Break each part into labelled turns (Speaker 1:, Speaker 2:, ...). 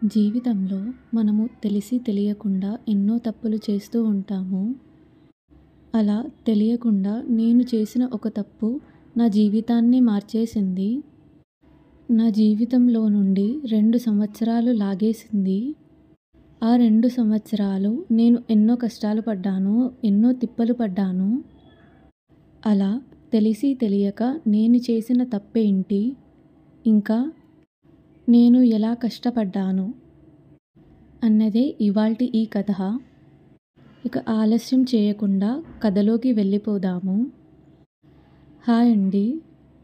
Speaker 1: జీవితంలో మనము తెలిసి తెలియకుండా ఎన్నో తప్పులు చేస్తూ ఉంటాము. అలా తెలియకుండా నేను చేసిన ఒక తప్పు నా జీవితాన్ని మార్చేసింది. నా జీవితంలో నుండి 2 సంవత్సరాలు లాగేసింది. ఆ 2 సంవత్సరాలు నేను ఎన్నో కష్టాలు పడ్డాను. ఎన్నో తిప్పలు పడ్డాను. అలా తెలిసి తెలియక నేను చేసిన తప్పేంటి? ఇంకా నేను ఎలా కష్టపడ్డాను అన్నదే ఇవాల్టి ఈ కథ. ఇక ఆలస్యం చేయకుండా కథలోకి వెళ్ళిపోదాము. హాయ్ అండి,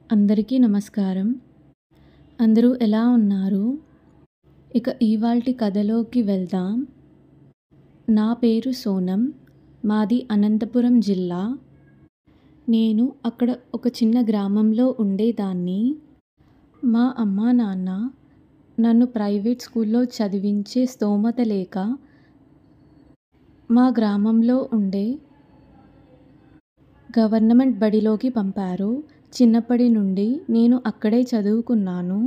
Speaker 1: అందరికీ నమస్కారం. అందరూ ఎలా ఉన్నారు? ఇక ఇవాల్టి కథలోకి వెళ్దాం. నా పేరు సోనం. మాది అనంతపురం జిల్లా. నేను అక్కడ ఒక చిన్న గ్రామంలో ఉండేదాన్ని. మా అమ్మా నాన్న నన్ను ప్రైవేట్ స్కూల్లో చదివించే స్తోమత లేక మా గ్రామంలో ఉండే గవర్నమెంట్ బడిలోకి పంపారు. చిన్నప్పటి నుండి నేను అక్కడే చదువుకున్నాను.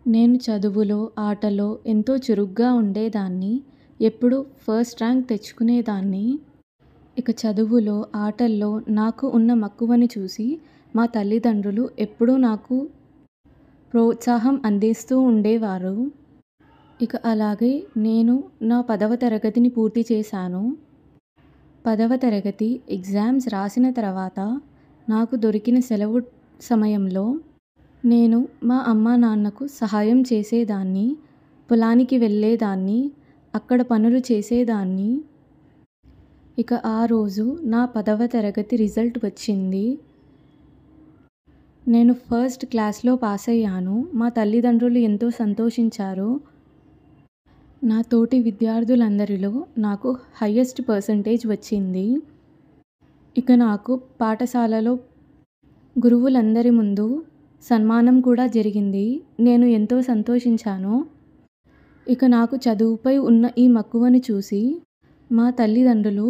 Speaker 1: నేను చదువులో, ఆటలో ఎంతో చురుగ్గా ఉండేదాన్ని. ఎప్పుడూ ఫస్ట్ ర్యాంక్ తెచ్చుకునేదాన్ని. ఇక చదువులో, ఆటల్లో నాకు ఉన్న మక్కువని చూసి మా తల్లిదండ్రులు ఎప్పుడూ నాకు ప్రోత్సాహం అందిస్తూ ఉండేవారు. ఇక అలాగే నేను నా 10వ తరగతిని పూర్తి చేశాను. 10వ తరగతి ఎగ్జామ్స్ రాసిన తర్వాత నాకు దొరికిన సెలవు సమయంలో నేను మా అమ్మా నాన్నకు సహాయం చేసేదాన్ని. పొలానికి వెళ్ళేదాన్ని. అక్కడ పనులు చేసేదాన్ని. ఇక ఆ రోజు నా 10వ తరగతి రిజల్ట్ వచ్చింది. నేను ఫస్ట్ క్లాస్లో పాస్ అయ్యాను. మా తల్లిదండ్రులు ఎంతో సంతోషించారు. నా తోటి విద్యార్థులందరిలో నాకు హయ్యెస్ట్ పర్సంటేజ్ వచ్చింది. ఇక నాకు పాఠశాలలో గురువులందరి ముందు సన్మానం కూడా జరిగింది. నేను ఎంతో సంతోషించాను. ఇక నాకు చదువుపై ఉన్న ఈ మక్కువని చూసి మా తల్లిదండ్రులు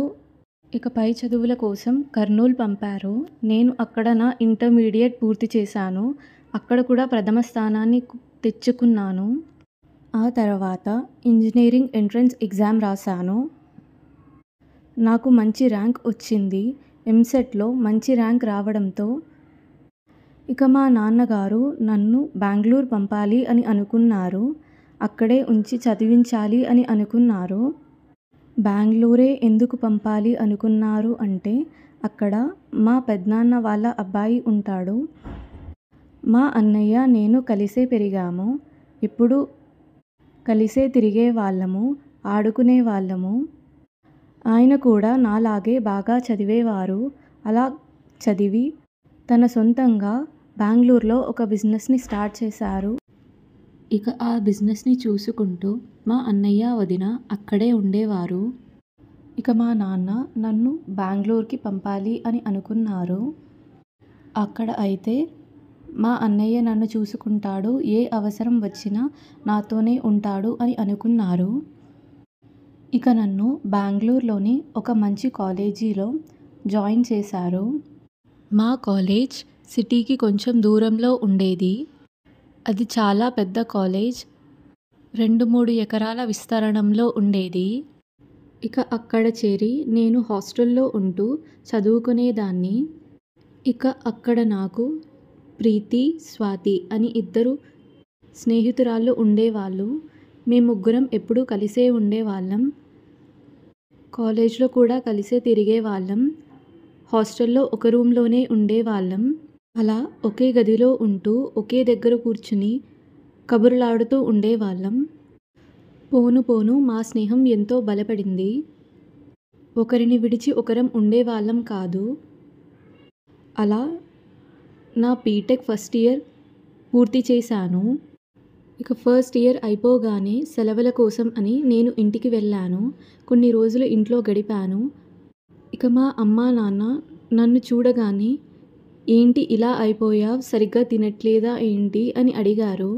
Speaker 1: ఇక పై చదువుల కోసం కర్నూలు పంపారు. నేను అక్కడ నా ఇంటర్మీడియట్ పూర్తి చేశాను. అక్కడ కూడా ప్రథమ స్థానాన్ని తెచ్చుకున్నాను. ఆ తర్వాత ఇంజనీరింగ్ ఎంట్రన్స్ ఎగ్జామ్ రాశాను. నాకు మంచి ర్యాంక్ వచ్చింది. ఎంసెట్లో మంచి ర్యాంక్ రావడంతో ఇక మా నాన్నగారు నన్ను బెంగళూరు పంపాలి అని అనుకున్నారు. అక్కడే ఉంచి చదివించాలి అని అనుకున్నారు. బెంగళూరే ఎందుకు పంపాలి అనుకున్నారు అంటే అక్కడ మా పెదనాన్న వాళ్ళ అబ్బాయి ఉంటాడు. మా అన్నయ్య నేను కలిసే పెరిగాము. ఎప్పుడు కలిసే తిరిగే వాళ్ళము, ఆడుకునే వాళ్ళము. ఆయన కూడా నాలాగే బాగా చదివేవారు. అలా చదివి తన సొంతంగా బెంగళూరులో ఒక బిజినెస్ని స్టార్ట్ చేశారు. ఇక ఆ బిజినెస్ని చూసుకుంటూ మా అన్నయ్య, వదిన అక్కడే ఉండేవారు. ఇక మా నాన్న నన్ను బెంగళూరుకి పంపాలి అని అనుకున్నారు. అక్కడ అయితే మా అన్నయ్య నన్ను చూసుకుంటాడు, ఏ అవసరం వచ్చినా నాతోనే ఉంటాడు అని అనుకున్నారు. ఇక నన్ను బెంగళూరులోని ఒక మంచి కాలేజీలో జాయిన్ చేశారు. మా కాలేజ్ సిటీకి కొంచెం దూరంలో ఉండేది. అది చాలా పెద్ద కాలేజ్. 2-3 ఎకరాల విస్తరణంలో ఉండేది. ఇక అక్కడ చేరి నేను హాస్టల్లో ఉంటూ చదువుకునేదాన్ని. ఇక అక్కడ నాకు ప్రీతి, స్వాతి అని 2 స్నేహితురాళ్ళు ఉండేవాళ్ళు. మేము ముగ్గురం ఎప్పుడూ కలిసే ఉండేవాళ్ళం. కాలేజ్లో కూడా కలిసే తిరిగేవాళ్ళం. హాస్టల్లో ఒక రూమ్లోనే ఉండేవాళ్ళం. అలా ఒకే గదిలో ఉంటూ ఒకే దగ్గర కూర్చుని కబుర్లాడుతూ ఉండేవాళ్ళం. పోను పోను మా స్నేహం ఎంతో బలపడింది. ఒకరిని విడిచి ఒకరం ఉండేవాళ్ళం కాదు. అలా నా బీటెక్ ఫస్ట్ ఇయర్ పూర్తి చేశాను. ఇక ఫస్ట్ ఇయర్ అయిపోగానే సెలవుల కోసం అని నేను ఇంటికి వెళ్ళాను. కొన్ని రోజులు ఇంట్లో గడిపాను. ఇక మా అమ్మా నాన్న నన్ను చూడగానే ఏంటి ఇలా అయిపోయావ్, సరిగ్గా తినట్లేదా ఏంటి అని అడిగారు.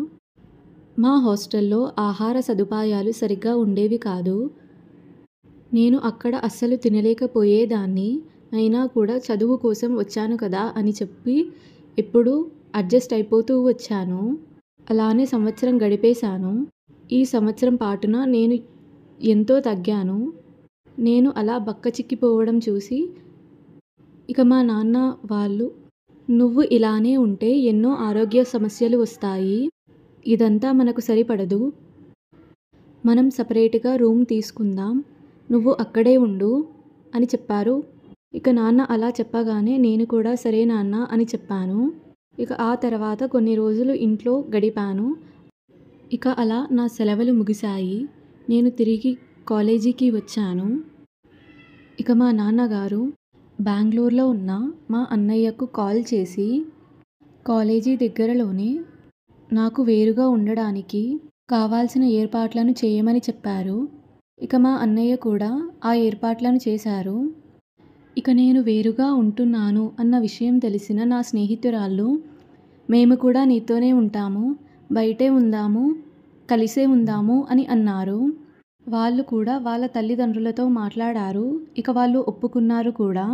Speaker 1: మా హాస్టల్లో ఆహార సదుపాయాలు సరిగ్గా ఉండేవి కాదు. నేను అక్కడ అస్సలు తినలేకపోయేదాన్ని. అయినా కూడా చదువు కోసం వచ్చాను కదా అని చెప్పి ఎప్పుడూ అడ్జస్ట్ అయిపోతూ వచ్చాను. అలానే సంవత్సరం గడిపేశాను. ఈ సంవత్సరం పాటున నేను ఎంతో తగ్గాను. నేను అలా బక్కచిక్కిపోవడం చూసి ఇక మా నాన్న వాళ్ళు, "నువ్వు ఇలానే ఉంటే ఎన్నో ఆరోగ్య సమస్యలు వస్తాయి. ఇదంతా మనకు సరిపడదు. మనం సెపరేట్‌గా రూమ్ తీసుకుందాం. నువ్వు అక్కడే ఉండు" అని చెప్పారు. ఇక నాన్న అలా చెప్పగానే నేను కూడా "సరే నాన్న" అని చెప్పాను. ఇక ఆ తర్వాత కొన్ని రోజులు ఇంట్లో గడిపాను. ఇక అలా నా సెలవులు ముగిశాయి. నేను తిరిగి కాలేజీకి వచ్చాను. ఇక మా నాన్నగారు బెంగుళూరులో ఉన్న మా అన్నయ్యకు కాల్ చేసి కాలేజీ దగ్గరలోనే నాకు వేరుగా ఉండడానికి కావాల్సిన ఏర్పాట్లను చేయమని చెప్పారు. ఇక మా అన్నయ్య కూడా ఆ ఏర్పాట్లను చేశారు. ఇక నేను వేరుగా ఉంటున్నాను అన్న విషయం తెలిసిన నా స్నేహితురాళ్ళు, "మేము కూడా నీతోనే ఉంటాము. బయటే ఉందాము. కలిసే ఉందాము" అని అన్నారు. వాళ్ళు కూడా వాళ్ళ తల్లిదండ్రులతో మాట్లాడారు. ఇక వాళ్ళు ఒప్పుకున్నారు కూడా.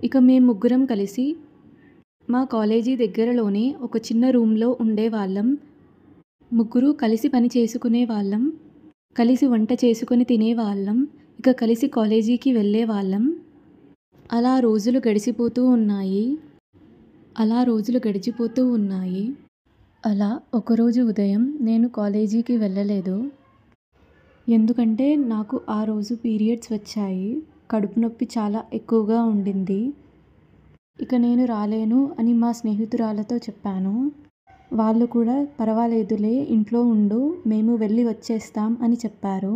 Speaker 1: ఇక మేము ముగ్గురం కలిసి మా కాలేజీ దగ్గరలోనే ఒక చిన్న రూమ్‌లో ఉండేవాళ్ళం. ముగ్గురు కలిసి పని చేసుకునేవాళ్ళం. కలిసి వంట చేసుకొని తినేవాళ్ళం. ఇక కలిసి కాలేజీకి వెళ్ళేవాళ్ళం. అలా రోజులు గడిచిపోతూ ఉన్నాయి. అలా ఒకరోజు ఉదయం నేను కాలేజీకి వెళ్ళలేదు. ఎందుకంటే నాకు ఆ రోజు పీరియడ్స్ వచ్చాయి. కడుపు నొప్పి చాలా ఎక్కువగా ఉండింది. ఇక నేను రాలేను అని మా స్నేహితురాలతో చెప్పాను. వాళ్ళు కూడా "పర్వాలేదులే, ఇంట్లో ఉండు, మేము వెళ్ళి వచ్చేస్తాం" అని చెప్పారు.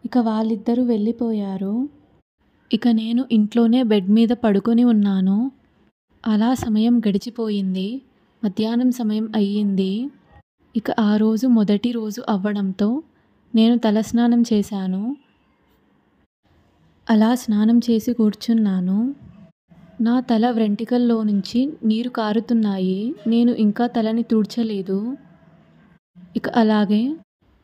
Speaker 1: ఇక వాళ్ళిద్దరూ వెళ్ళిపోయారు. ఇక నేను ఇంట్లోనే బెడ్ మీద పడుకొని ఉన్నాను. అలా సమయం గడిచిపోయింది. మధ్యాహ్నం సమయం అయ్యింది. ఇక ఆ రోజు మొదటి రోజు అవ్వడంతో నేను తలస్నానం చేశాను. అలా స్నానం చేసి కూర్చున్నాను. నా తల వెంట్రుకల్లో నుంచి నీరు కారుతున్నాయి. నేను ఇంకా తలని తుడచలేదు. ఇక అలాగే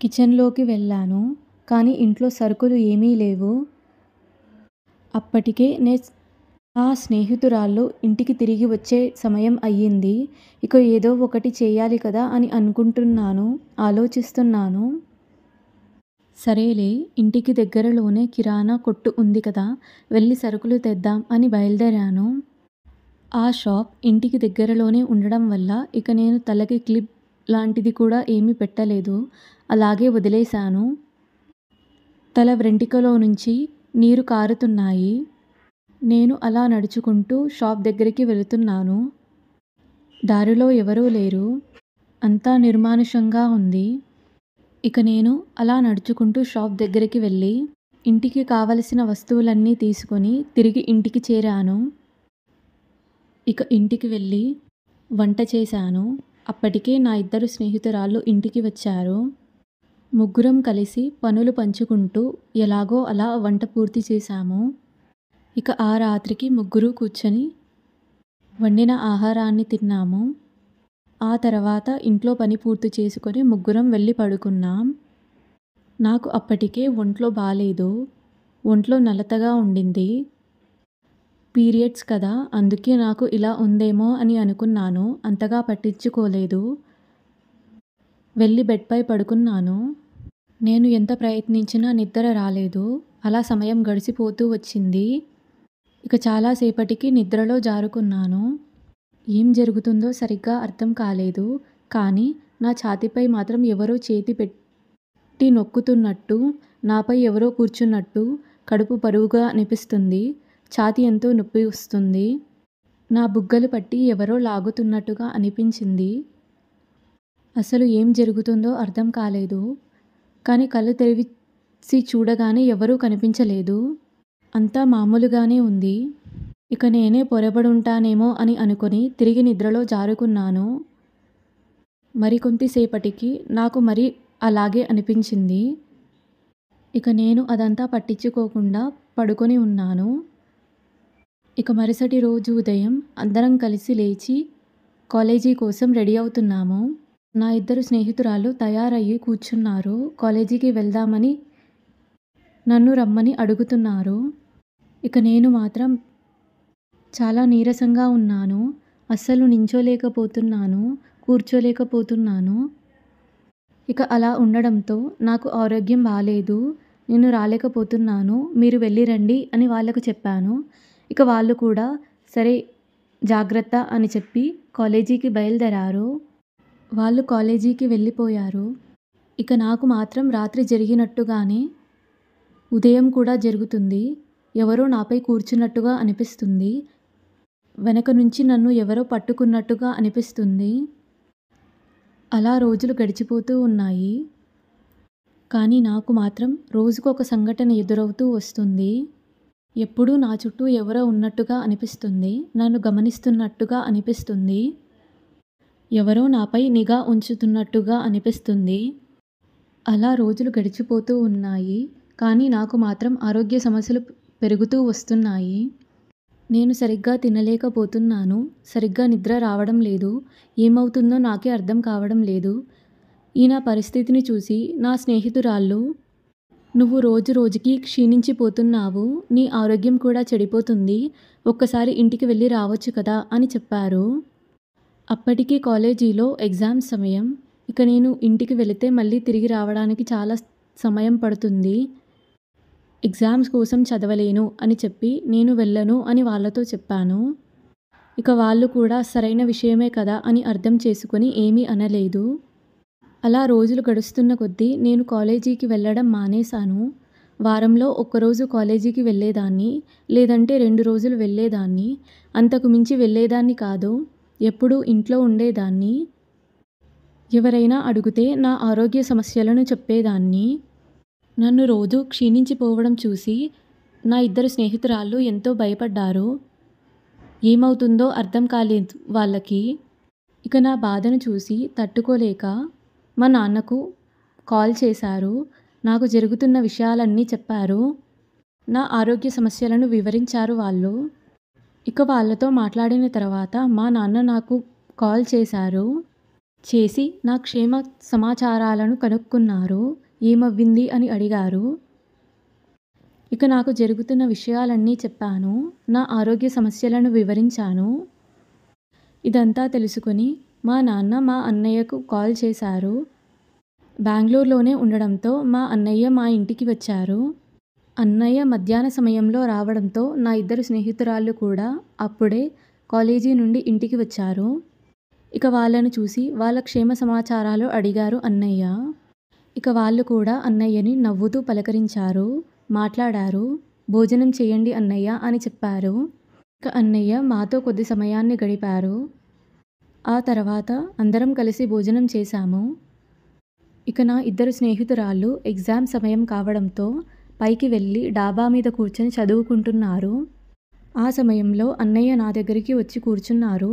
Speaker 1: కిచెన్‌లోకి వెళ్ళాను. కానీ ఇంట్లో సరుకులు ఏమీ లేవు. అప్పటికే నా స్నేహితురాళ్ళు ఇంటికి తిరిగి వచ్చే సమయం అయ్యింది. ఇక ఏదో ఒకటి చేయాలి కదా అని ఆలోచిస్తున్నాను. సరేలే, ఇంటికి దగ్గరలోనే కిరాణా కొట్టు ఉంది కదా, వెళ్ళి సరుకులు తెద్దాం అని బయలుదేరాను. ఆ షాప్ ఇంటికి దగ్గరలోనే ఉండడం వల్ల ఇక నేను తలకి క్లిప్ లాంటిది కూడా ఏమీ పెట్టలేదు. అలాగే వదిలేశాను. తల వెంట్రుకలో నుంచి నీరు కారుతున్నాయి. నేను అలా నడుచుకుంటూ షాప్ దగ్గరికి వెళుతున్నాను. దారిలో ఎవరూ లేరు. అంతా నిర్మానుష్యంగా ఉంది. ఇక నేను అలా నడుచుకుంటూ షాప్ దగ్గరికి వెళ్ళి ఇంటికి కావలసిన వస్తువులన్నీ తీసుకొని తిరిగి ఇంటికి చేరాను. ఇక ఇంటికి వెళ్ళి వంట చేశాను. అప్పటికే నా ఇద్దరు స్నేహితురాళ్ళు ఇంటికి వచ్చారు. ముగ్గురం కలిసి పనులు పంచుకుంటూ ఎలాగో అలా వంట పూర్తి చేశాము. ఇక ఆ రాత్రికి ముగ్గురు కూర్చొని వండిన ఆహారాన్ని తిన్నాము. ఆ తర్వాత ఇంట్లో పని పూర్తి చేసుకొని ముగ్గురం వెళ్ళి పడుకున్నాం. నాకు అప్పటికే ఒంట్లో బాలేదు. ఒంట్లో నలతగా ఉండింది. పీరియడ్స్ కదా, అందుకే నాకు ఇలా ఉందేమో అని అనుకున్నాను. అంతగా పట్టించుకోలేదు. వెళ్ళి బెడ్‌పై పడుకున్నాను. నేను ఎంత ప్రయత్నించినా నిద్ర రాలేదు. అలా సమయం గడిచిపోతూ వచ్చింది. ఇక చాలా సేపటికి నిద్రలో జారుకున్నాను. ఏం జరుగుతుందో సరిగ్గా అర్థం కాలేదు. కానీ నా ఛాతీపై మాత్రం ఎవరో చేతి పెట్టి నొక్కుతున్నట్టు, నాపై ఎవరో కూర్చున్నట్టు కడుపు బరువుగా అనిపిస్తుంది. ఛాతీ ఎంతో నొప్పి వస్తుంది. నా బుగ్గలు పట్టి ఎవరో లాగుతున్నట్టుగా అనిపించింది. అసలు ఏం జరుగుతుందో అర్థం కాలేదు. కానీ కళ్ళు తెరిచి చూడగానే ఎవరూ కనిపించలేదు. అంతా మామూలుగానే ఉంది. ఇక నేనే పొరబడుంటానేమో అని అనుకొని తిరిగి నిద్రలో జారుకున్నాను. మరికొంతసేపటికి నాకు మరి అలాగే అనిపించింది. ఇక నేను అదంతా పట్టించుకోకుండా పడుకొని ఉన్నాను. ఇక మరుసటి రోజు ఉదయం అందరం కలిసి లేచి కాలేజీ కోసం రెడీ అవుతున్నాము. నా ఇద్దరు స్నేహితురాళ్ళు తయారయ్యి కూర్చున్నారు. కాలేజీకి వెళ్దామని నన్ను రమ్మని అడుగుతున్నారు. ఇక నేను మాత్రం చాలా నీరసంగా ఉన్నాను. అస్సలు నించోలేకపోతున్నాను. కూర్చోలేకపోతున్నాను. ఇక అలా ఉండడంతో నాకు ఆరోగ్యం బాలేదు. నేను రాలేకపోతున్నాను. మీరు వెళ్ళి రండి అని వాళ్ళకు చెప్పాను. ఇక వాళ్ళు కూడా సరే జాగ్రత్త అని చెప్పి కాలేజీకి బయలుదేరారు. వాళ్ళు కాలేజీకి వెళ్ళిపోయారు. ఇక నాకు మాత్రం రాత్రి జరిగినట్టుగానే ఉదయం కూడా జరుగుతుంది. ఎవరో నాపై కూర్చున్నట్టుగా అనిపిస్తుంది. వెనక నుంచి నన్ను ఎవరో పట్టుకున్నట్టుగా అనిపిస్తుంది. అలా రోజులు గడిచిపోతూ ఉన్నాయి. కానీ నాకు మాత్రం రోజుకొక సంఘటన ఎదురవుతూ వస్తుంది. ఎప్పుడూ నా చుట్టూ ఎవరో ఉన్నట్టుగా అనిపిస్తుంది. నన్ను గమనిస్తున్నట్టుగా అనిపిస్తుంది. ఎవరో నాపై నిఘా ఉంచుతున్నట్టుగా అనిపిస్తుంది. అలా రోజులు గడిచిపోతూ ఉన్నాయి. కానీ నాకు మాత్రం ఆరోగ్య సమస్యలు పెరుగుతూ వస్తున్నాయి. నేను సరిగ్గా తినలేకపోతున్నాను. సరిగ్గా నిద్ర రావడం లేదు. ఏమవుతుందో నాకే అర్థం కావడం లేదు. ఈ నా పరిస్థితిని చూసి నా స్నేహితురాళ్ళు, "నువ్వు రోజు రోజుకి క్షీణించిపోతున్నావు. నీ ఆరోగ్యం కూడా చెడిపోతుంది. ఒక్కసారి ఇంటికి వెళ్ళి రావచ్చు కదా" అని చెప్పారు. అప్పటికి కాలేజీలో ఎగ్జామ్స్ సమయం. ఇక నేను ఇంటికి వెళితే మళ్ళీ తిరిగి రావడానికి చాలా సమయం పడుతుంది. ఎగ్జామ్స్ కోసం చదవలేను అని చెప్పి నేను వెళ్ళను అని వాళ్ళతో చెప్పాను. ఇక వాళ్ళు కూడా సరైన విషయమే కదా అని అర్థం చేసుకొని ఏమీ అనలేదు. అలా రోజులు గడుస్తున్న కొద్దీ నేను కాలేజీకి వెళ్ళడం మానేశాను. వారంలో ఒక్కరోజు కాలేజీకి వెళ్ళేదాన్ని. లేదంటే 2 రోజులు వెళ్ళేదాన్ని. అంతకు మించి వెళ్ళేదాన్ని కాదు. ఎప్పుడూ ఇంట్లో ఉండేదాన్ని. ఎవరైనా అడిగితే నా ఆరోగ్య సమస్యలను చెప్పేదాన్ని. నన్ను రోజూ క్షీణించిపోవడం చూసి నా ఇద్దరు స్నేహితురాళ్ళు ఎంతో భయపడ్డారు. ఏమవుతుందో అర్థం కాలేదు వాళ్ళకి. ఇక నా బాధను చూసి తట్టుకోలేక మా నాన్నకు కాల్ చేశారు. నాకు జరుగుతున్న విషయాలన్నీ చెప్పారు. నా ఆరోగ్య సమస్యలను వివరించారు వాళ్ళు. ఇక వాళ్ళతో మాట్లాడిన తర్వాత మా నాన్న నాకు కాల్ చేశారు. చేసి నా క్షేమ సమాచారాలను కనుక్కున్నారు. ఏమవ్వింది అని అడిగారు. ఇక నాకు జరుగుతున్న విషయాలన్నీ చెప్పాను. నా ఆరోగ్య సమస్యలను వివరించాను. ఇదంతా తెలుసుకొని మా నాన్న మా అన్నయ్యకు కాల్ చేశారు. బెంగుళూరులోనే ఉండడంతో మా అన్నయ్య మా ఇంటికి వచ్చారు. అన్నయ్య మధ్యాహ్న సమయంలో రావడంతో నా ఇద్దరు స్నేహితురాళ్ళు కూడా అప్పుడే కాలేజీ నుండి ఇంటికి వచ్చారు. ఇక వాళ్ళను చూసి వాళ్ళ క్షేమ సమాచారాలు అడిగారు అన్నయ్య. ఇక వాళ్ళు కూడా అన్నయ్యని నవ్వుతూ పలకరించారు. మాట్లాడారు. "భోజనం చేయండి అన్నయ్య" అని చెప్పారు. ఇక అన్నయ్య మాతో కొద్ది సమయాన్ని గడిపారు. ఆ తర్వాత అందరం కలిసి భోజనం చేశాము. ఇక నా ఇద్దరు స్నేహితురాళ్ళు ఎగ్జామ్ సమయం కావడంతో పైకి వెళ్ళి డాబా మీద కూర్చొని చదువుకుంటున్నారు. ఆ సమయంలో అన్నయ్య నా దగ్గరికి వచ్చి కూర్చున్నారు.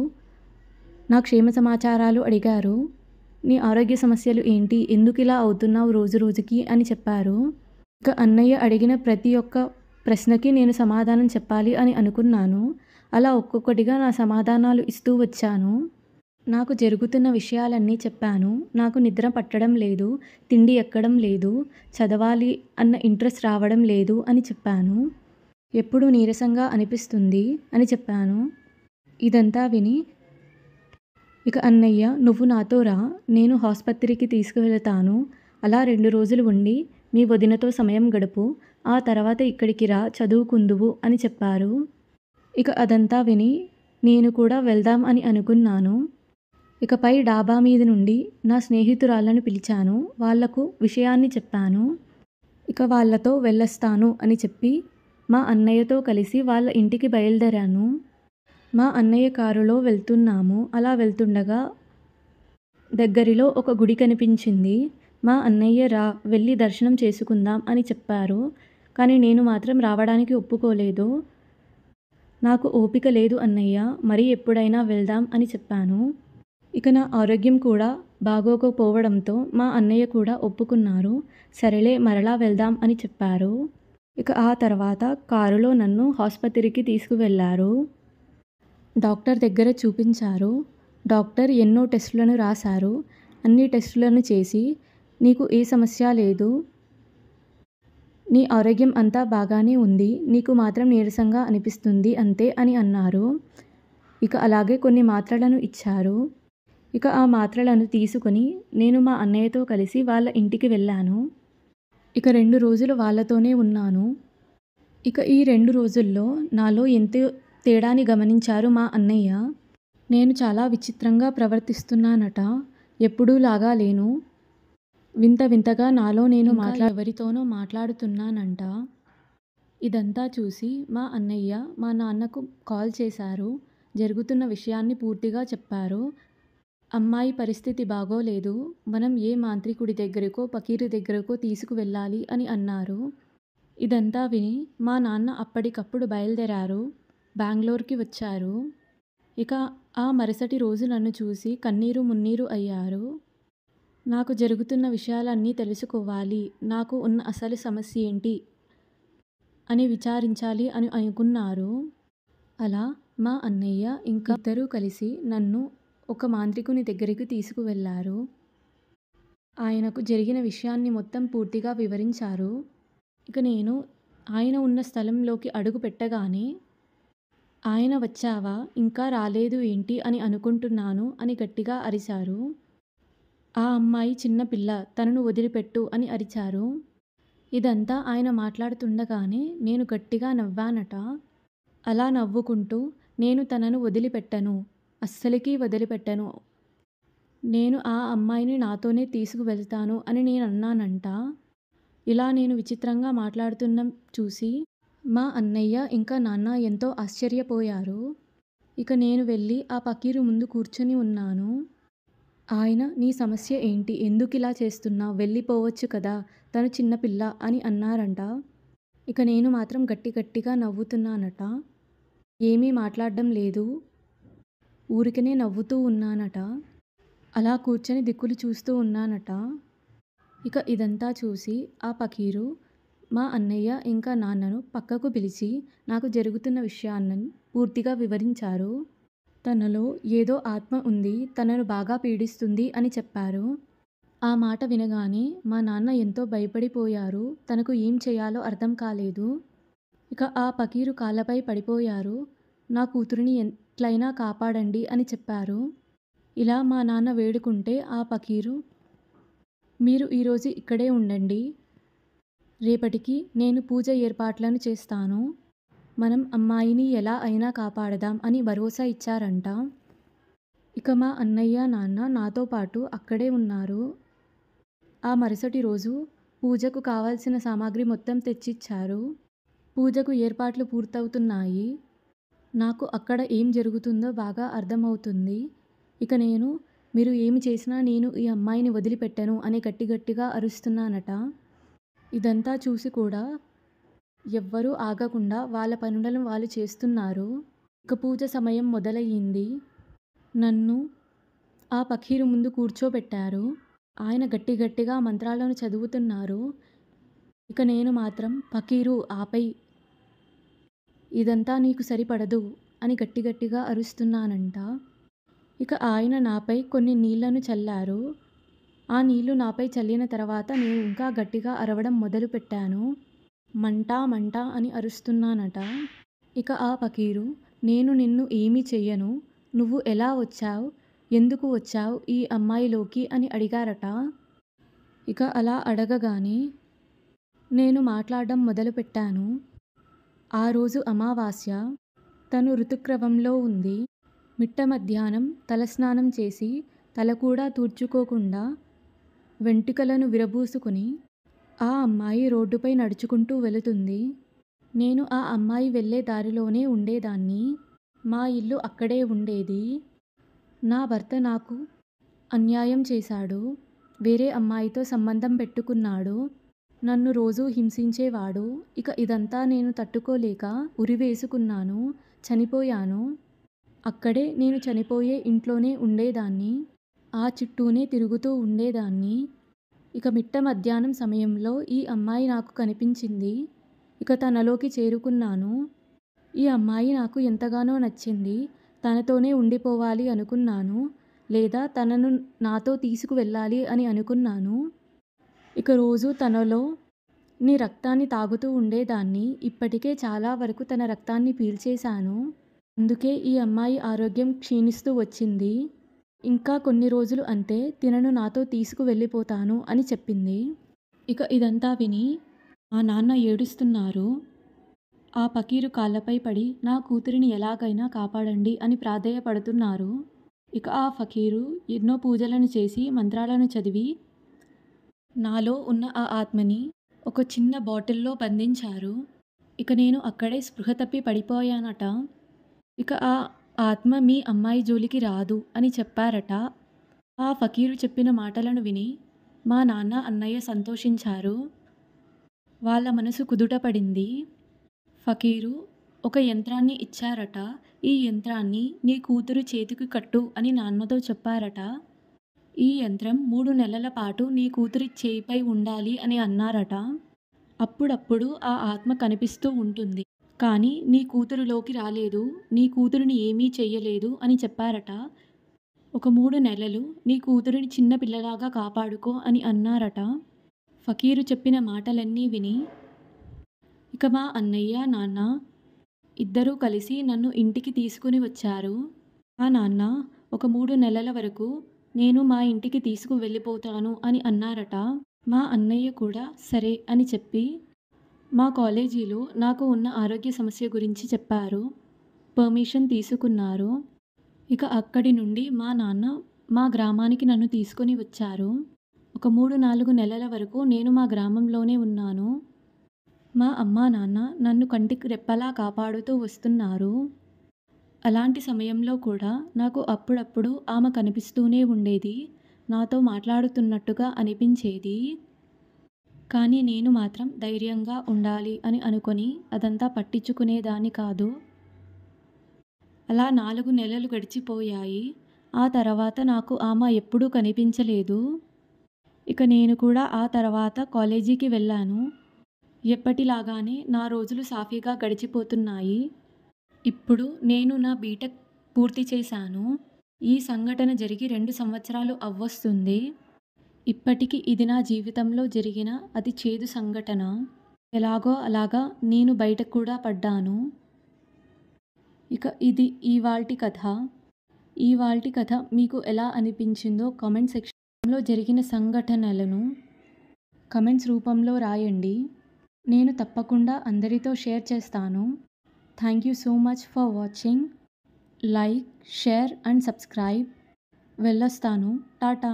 Speaker 1: నా క్షేమ సమాచారాలు అడిగారు. "నీ ఆరోగ్య సమస్యలు ఏంటి? ఎందుకిలా అవుతున్నావు రోజు రోజుకి" అని చెప్పారు. ఇక అన్నయ్య అడిగిన ప్రతి ఒక్క ప్రశ్నకి నేను సమాధానం చెప్పాలి అని అనుకున్నాను. అలా ఒక్కొక్కటిగా నా సమాధానాలు ఇస్తూ వచ్చాను. నాకు జరుగుతున్న విషయాలన్నీ చెప్పాను. నాకు నిద్ర పట్టడం లేదు. తిండి ఎక్కడం లేదు. చదవాలి అన్న ఇంట్రెస్ట్ రావడం లేదు అని చెప్పాను. ఎప్పుడూ నీరసంగా అనిపిస్తుంది అని చెప్పాను. ఇదంతా విని ఇక అన్నయ్య, "నువ్వు నాతో రా. నేను ఆస్పత్రికి తీసుకువెళతాను. అలా 2 రోజులు ఉండి మీ వదినతో సమయం గడుపు. ఆ తర్వాత ఇక్కడికి రా చదువుకుందువు" అని చెప్పారు. ఇక అదంతా విని నేను కూడా వెళ్దాం అని అనుకున్నాను. ఇకపై డాబా మీద నుండి నా స్నేహితురాళ్ళను పిలిచాను. వాళ్లకు విషయాన్ని చెప్పాను. ఇక వాళ్ళతో వెళ్ళొస్తాను అని చెప్పి మా అన్నయ్యతో కలిసి వాళ్ళ ఇంటికి బయలుదేరాను. మా అన్నయ్య కారులో వెళ్తున్నాము. అలా వెళ్తుండగా దగ్గరలో ఒక గుడి కనిపించింది. మా అన్నయ్య, "రా వెళ్ళి దర్శనం చేసుకుందాం" అని చెప్పారు. కానీ నేను మాత్రం రావడానికి ఒప్పుకోలేదు. "నాకు ఓపిక లేదు అన్నయ్య. మరీ ఎప్పుడైనా వెళ్దాం" అని చెప్పాను. ఇక నా ఆరోగ్యం కూడా బాగోకపోవడంతో మా అన్నయ్య కూడా ఒప్పుకున్నారు. "సరేలే మరలా వెళ్దాం" అని చెప్పారు. ఇక ఆ తర్వాత కారులో నన్ను ఆస్పత్రికి తీసుకువెళ్లారు. డాక్టర్ దగ్గర చూపించారు. డాక్టర్ ఎన్నో టెస్టులను రాశారు. అన్ని టెస్టులను చేసి, "నీకు ఏ సమస్య లేదు. నీ ఆరోగ్యం అంతా బాగానే ఉంది. నీకు మాత్రం నీరసంగా అనిపిస్తుంది అంతే" అని అన్నారు. ఇక అలాగే కొన్ని మాత్రలను ఇచ్చారు. ఇక ఆ మాత్రలను తీసుకొని నేను మా అన్నయ్యతో కలిసి వాళ్ళ ఇంటికి వెళ్ళాను. ఇక 2 రోజులు వాళ్ళతోనే ఉన్నాను. ఇక ఈ 2 రోజుల్లో నాలో ఎంతో తేడాని గమనించారు మా అన్నయ్య. నేను చాలా విచిత్రంగా ప్రవర్తిస్తున్నానట. ఎప్పుడూలాగా లేను. వింత వింతగా నాలో నేను ఎవరితోనో మాట్లాడుతున్నానంట. ఇదంతా చూసి మా అన్నయ్య మా నాన్నకు కాల్ చేశారు. జరుగుతున్న విషయాన్ని పూర్తిగా చెప్పారు. అమ్మాయి పరిస్థితి బాగోలేదు. మనం ఏ మాంత్రికుడి దగ్గరకో, పకీరు దగ్గరకో తీసుకువెళ్ళాలి అని అన్నారు. ఇదంతా విని మా నాన్న అప్పటికప్పుడు బయలుదేరారు. బెంగుళూరుకి వచ్చారు. ఇక ఆ మరుసటి రోజు నన్ను చూసి కన్నీరు మున్నీరు అయ్యారు. నాకు జరుగుతున్న విషయాలన్నీ తెలుసుకోవాలి. నాకు ఉన్న అసలు సమస్య ఏంటి అని విచారించాలి అని అనుకున్నారు. అలా మా అన్నయ్య ఇంకా ఇద్దరూ కలిసి నన్ను ఒక మాంత్రికుని దగ్గరికి తీసుకువెళ్ళారు. ఆయనకు జరిగిన విషయాన్ని మొత్తం పూర్తిగా వివరించారు. ఇక నేను ఆయన ఉన్న స్థలంలోకి అడుగు పెట్టగానే, ఆయన వచ్చావా? ఇంకా రాలేదు ఏంటి అని అనుకుంటున్నాను అని గట్టిగా అరిచారు. ఆ అమ్మాయి చిన్న పిల్ల, తనను వదిలిపెట్టు అని అరిచారు. ఇదంతా ఆయన మాట్లాడుతుండగానే నేను గట్టిగా నవ్వానట. అలా నవ్వుకుంటూ నేను తనను వదిలిపెట్టను, అస్సలకి వదిలిపెట్టను. నేను ఆ అమ్మాయిని నాతోనే తీసుకువెళ్తాను అని నేనన్నానంట. ఇలా నేను విచిత్రంగా మాట్లాడుతున్న చూసి మా అన్నయ్య ఇంకా నాన్న ఎంతో ఆశ్చర్యపోయారు. ఇక నేను వెళ్ళి ఆ పకీరు ముందు కూర్చొని ఉన్నాను. ఆయన నీ సమస్య ఏంటి? ఎందుకిలా చేస్తున్నావు? వెళ్ళిపోవచ్చు కదా! తను చిన్నపిల్ల అని అన్నారంట. ఇక నేను మాత్రం గట్టిగా నవ్వుతున్నానట. ఏమీ మాట్లాడడం లేదు. ఊరికనే నవ్వుతూ ఉన్నానట. అలా కూర్చొని దిక్కులు చూస్తూ ఉన్నానట. ఇక ఇదంతా చూసి ఆ పకీరు మా అన్నయ్య ఇంకా నాన్నను పక్కకు పిలిచి నాకు జరుగుతున్న విషయాన్ని పూర్తిగా వివరించారు. తనలో ఏదో ఆత్మ ఉంది, తనను బాగా పీడిస్తుంది అని చెప్పారు. ఆ మాట వినగానే మా నాన్న ఎంతో భయపడిపోయారు. తనకు ఏం చేయాలో అర్థం కాలేదు. ఇక ఆ పకీరు కాళ్ళపై పడిపోయారు. నా కూతురిని ఎట్లయినా కాపాడండి అని చెప్పారు. ఇలా మా నాన్న వేడుకుంటే ఆ పకీరు, మీరు ఈరోజు ఇక్కడే ఉండండి. రేపటికి నేను పూజ ఏర్పాట్లను చేస్తాను. మనం అమ్మాయిని ఎలా అయినా కాపాడదాం అని భరోసా ఇచ్చారంట. ఇక మా అన్నయ్య, నాన్న నాతో పాటు అక్కడే ఉన్నారు. ఆ మరుసటి రోజు పూజకు కావాల్సిన సామాగ్రి మొత్తం తెచ్చిచ్చారు. పూజకు ఏర్పాట్లు పూర్తవుతున్నాయి. నాకు అక్కడ ఏం జరుగుతుందో బాగా అర్థమవుతుంది. ఇక నేను, మీరు ఏమి చేసినా నేను ఈ అమ్మాయిని వదిలిపెట్టను అని గట్టిగా అరుస్తున్నానట. ఇదంతా చూసి కూడా ఎవ్వరూ ఆగకుండా వాళ్ళ పనులను వాళ్ళు చేస్తున్నారు. ఇక పూజ సమయం మొదలయ్యింది. నన్ను ఆ పకీరు ముందు కూర్చోబెట్టారు. ఆయన గట్టిగా మంత్రాలను చదువుతున్నారు. ఇక నేను మాత్రం, పకీరు ఆపై, ఇదంతా నీకు సరిపడదు అని గట్టిగా అరుస్తున్నానంట. ఇక ఆయన నాపై కొన్ని నీళ్లను చల్లారు. ఆ నీళ్లు నాపై చల్లిన తర్వాత నేను ఇంకా గట్టిగా అరవడం మొదలుపెట్టాను. మంట మంట అని అరుస్తున్నానట. ఇక ఆ పకీరు, నేను నిన్ను ఏమీ చెయ్యను. నువ్వు ఎలా వచ్చావు? ఎందుకు వచ్చావు ఈ అమ్మాయిలోకి అని అడిగారట. ఇక అలా అడగగానే నేను మాట్లాడడం మొదలుపెట్టాను. ఆ రోజు అమావాస్య. తను ఋతుక్రమంలో ఉంది. మిట్ట మధ్యాహ్నం తలస్నానం చేసి తల కూడా తూర్చుకోకుండా వెంట్రుకలను విరబూసుకుని ఆ అమ్మాయి రోడ్డుపై నడుచుకుంటూ వెళుతుంది. నేను ఆ అమ్మాయి వెళ్ళే దారిలోనే ఉండేదాన్ని. మా ఇల్లు అక్కడే ఉండేది. నా భర్త నాకు అన్యాయం చేశాడు. వేరే అమ్మాయితో సంబంధం పెట్టుకున్నాడు. నన్ను రోజూ హింసించేవాడు. ఇక ఇదంతా నేను తట్టుకోలేక ఉరివేసుకున్నాను. చనిపోయాను. అక్కడే నేను చనిపోయే ఇంట్లోనే ఉండేదాన్ని. ఆ చుట్టూనే తిరుగుతూ ఉండేదాన్ని. ఇక మిట్ట మధ్యాహ్నం సమయంలో ఈ అమ్మాయి నాకు కనిపించింది. ఇక తనలోకి చేరుకున్నాను. ఈ అమ్మాయి నాకు ఎంతగానో నచ్చింది. తనతోనే ఉండిపోవాలి అనుకున్నాను. లేదా తనను నాతో తీసుకువెళ్ళాలి అని అనుకున్నాను. ఇక రోజు తనలో నీ రక్తాన్ని తాగుతూ ఉండేదాన్ని. ఇప్పటికే చాలా వరకు తన రక్తాన్ని పీల్చేశాను. అందుకే ఈ అమ్మాయి ఆరోగ్యం క్షీణిస్తూ వచ్చింది. ఇంకా కొన్ని రోజులు అంతే, తినను నాతో తీసుకువెళ్ళిపోతాను అని చెప్పింది. ఇక ఇదంతా విని మా నాన్న ఏడుస్తున్నారు. ఆ ఫకీరు కాళ్ళపై పడి నా కూతురిని ఎలాగైనా కాపాడండి అని ప్రాధేయపడుతున్నారు. ఇక ఆ ఫకీరు ఎన్నో పూజలను చేసి మంత్రాలను చదివి నాలో ఉన్న ఆ ఆత్మని ఒక చిన్న బాటిల్లో బంధించారు. ఇక నేను అక్కడే స్పృహ తప్పి పడిపోయానట. ఇక ఆ ఆత్మ మీ అమ్మాయి జోలికి రాదు అని చెప్పారట. ఆ ఫకీరు చెప్పిన మాటలను విని మా నాన్న అన్నయ్య సంతోషించారు. వాళ్ళ మనసు కుదుట పడింది. ఫకీరు ఒక యంత్రాన్ని ఇచ్చారట. ఈ యంత్రాన్ని నీ కూతురు చేతికి కట్టు అని నాన్నతో చెప్పారట. ఈ యంత్రం 3 నెలల పాటు నీ కూతురి చేయిపై ఉండాలి అని అన్నారట. అప్పుడప్పుడు ఆ ఆత్మ కనిపిస్తూ ఉంటుంది. కానీ నీ కూతురులోకి రాలేదు, నీ కూతురిని ఏమీ చెయ్యలేదు అని చెప్పారట. ఒక 3 నెలలు నీ కూతురిని చిన్న పిల్లలాగా కాపాడుకో అని అన్నారట. ఫకీరు చెప్పిన మాటలన్నీ విని ఇక మా అన్నయ్య, నాన్న ఇద్దరూ కలిసి నన్ను ఇంటికి తీసుకుని వచ్చారు. మా నాన్న ఒక 3 నెలల వరకు నేను మా ఇంటికి తీసుకువెళ్ళిపోతాను అని అన్నారట. మా అన్నయ్య కూడా సరే అని చెప్పి మా కాలేజీలో నాకు ఉన్న ఆరోగ్య సమస్య గురించి చెప్పారు. పర్మిషన్ తీసుకున్నారు. ఇక అక్కడి నుండి మా నాన్న మా గ్రామానికి నన్ను తీసుకొని వచ్చారు. ఒక 3-4 నెలల వరకు నేను మా గ్రామంలోనే ఉన్నాను. మా అమ్మా నాన్న నన్ను కంటికి రెప్పలా కాపాడుతూ వస్తున్నారు. అలాంటి సమయంలో కూడా నాకు అప్పుడప్పుడు ఆమె కనిపిస్తూనే ఉండేది. నాతో మాట్లాడుతున్నట్టుగా అనిపించేది. కానీ నేను మాత్రం ధైర్యంగా ఉండాలి అని అనుకొని అదంతా పట్టించుకునేదాన్ని కాదు. అలా 4 నెలలు గడిచిపోయాయి. ఆ తర్వాత నాకు ఆమె ఎప్పుడూ కనిపించలేదు. ఇక నేను కూడా ఆ తర్వాత కాలేజీకి వెళ్ళాను. ఎప్పటిలాగానే నా రోజులు సాఫీగా గడిచిపోతున్నాయి. ఇప్పుడు నేను నా బీటెక్ పూర్తి చేశాను. ఈ సంఘటన జరిగి 2 సంవత్సరాలు అవ్వొస్తుంది. ఇప్పటికి ఇది నా జీవితంలో జరిగిన అతి చేదు సంఘటన. ఎలాగో అలాగా నేను బయట కూడా పడ్డాను. ఇక ఇది ఇవాల్టి కథ. ఇవాల్టి కథ మీకు ఎలా అనిపించిందో కామెంట్ సెక్షన్లో జరిగిన సంఘటనలను కామెంట్స్ రూపంలో రాయండి. నేను తప్పకుండా అందరితో షేర్ చేస్తాను. Thank you so much for watching. Like, share and subscribe. వెళ్ళొస్తాను. టాటా.